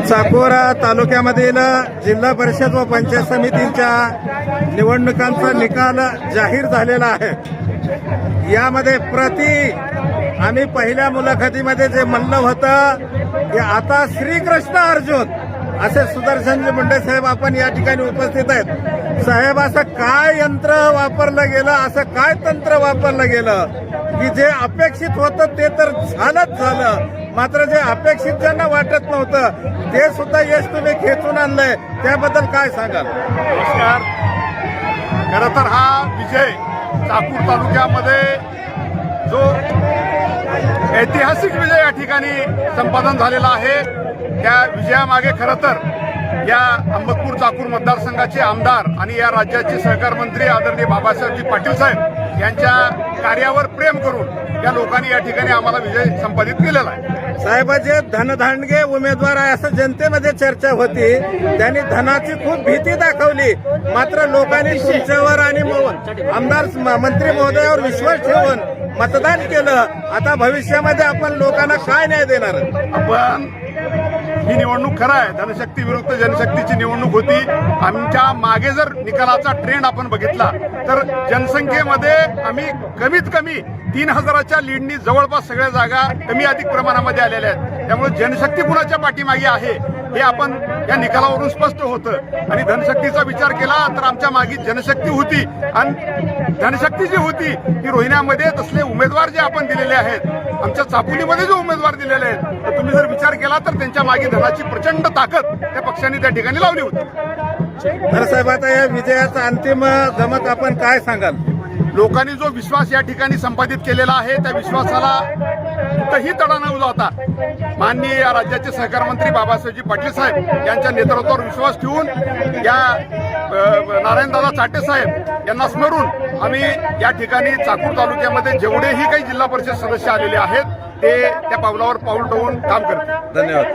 चाकोरा तालुक्यामधील जिल्हा परिषद व पंचायत समितीच्या निवडणुकांचा निकाल जाहीर झालेला आहे। यामध्ये आम्ही पहिल्या मुलाखतीमध्ये जे म्हणलं होतं की आता श्रीकृष्ण अर्जुन असे सुदर्शनजी मुंडे साहेब आपण या ठिकाणी उपस्थित आहेत। साहेब, असं काय यंत्र वापरलं गेलं, असं काय तंत्र वापरलं गेलं की जे अपेक्षित होतं ते तर झालंच झालं, मात्र जे अपेक्षित ज्यांना वाटत नव्हतं ते सुद्धा यश तुम्ही खेचून आणलंय, त्याबद्दल काय सांगाल? नमस्कार। खरं तर हा विजय चाकूर तालुक्यामध्ये जो ऐतिहासिक विजय या ठिकाणी संपादन झालेला आहे, त्या विजयामागे खरं तर या अहमदपूर चाकूर मतदारसंघाचे आमदार आणि या राज्याचे सहकार मंत्री आदरणीय बाबासाहेबजी पाटील साहेब यांच्या कार्यावर प्रेम करून या लोकांनी या ठिकाणी आम्हाला विजय संपादित केलेला आहे। साहेबाचे धनधांडगे उमेदवार आहे असं जनतेमध्ये चर्चा होती, त्यांनी धनाची खूप भीती दाखवली, मात्र लोकांनी तुमच्यावर आणि आमदार मंत्री महोदयावर विश्वास ठेवून मतदान केलं। आता भविष्यामध्ये आपण लोकांना काय न्याय देणार? आपण ही निवडणूक खरं आहे धनशक्ती विरुद्ध जनशक्तीची निवडणूक होती। आमच्या मागे जर निकालाचा ट्रेंड आपण बघितला तर जनसंख्येमध्ये आम्ही कमीत कमी 3000च्या लीडनी जवळपास सगळ्या जागा कमी अधिक प्रमाणामध्ये आलेल्या आहेत। त्यामुळे जनशक्ती कुणाच्या पाठीमागे आहे हे आपण या निकालावरून स्पष्ट होतं। आणि धनशक्तीचा विचार केला तर आमच्या मागे जनशक्ती होती आणि धनशक्ती जी होती ती रोहिण्यामध्ये तसले उमेदवार जे आपण दिलेले आहेत, आमच्या चापोलीमध्ये जो उमेदवार दिलेले आहेत, तर तुम्ही जर विचार केला तर त्यांच्या मागे धनाची प्रचंड ताकद त्या पक्षांनी त्या ठिकाणी लावली होती। तर साहेब, आता या विजयाचा अंतिम गमक आपण काय सांगाल? लोकांनी जो विश्वास या ठिकाणी संपादित केलेला आहे त्या विश्वासाला कुठंही तडा न जाता माननीय या राज्याचे सहकार मंत्री बाबासाहेबजी पाटील साहेब यांच्या नेतृत्वावर विश्वास ठेवून या नारायणदादा चाटे साहेब यांना स्मरून आम्ही या ठिकाणी चाकूर तालुक्यामध्ये जेवढेही काही जिल्हा परिषद सदस्य आलेले आहेत ते त्या पावलावर पाऊल ठेवून काम करतात। धन्यवाद।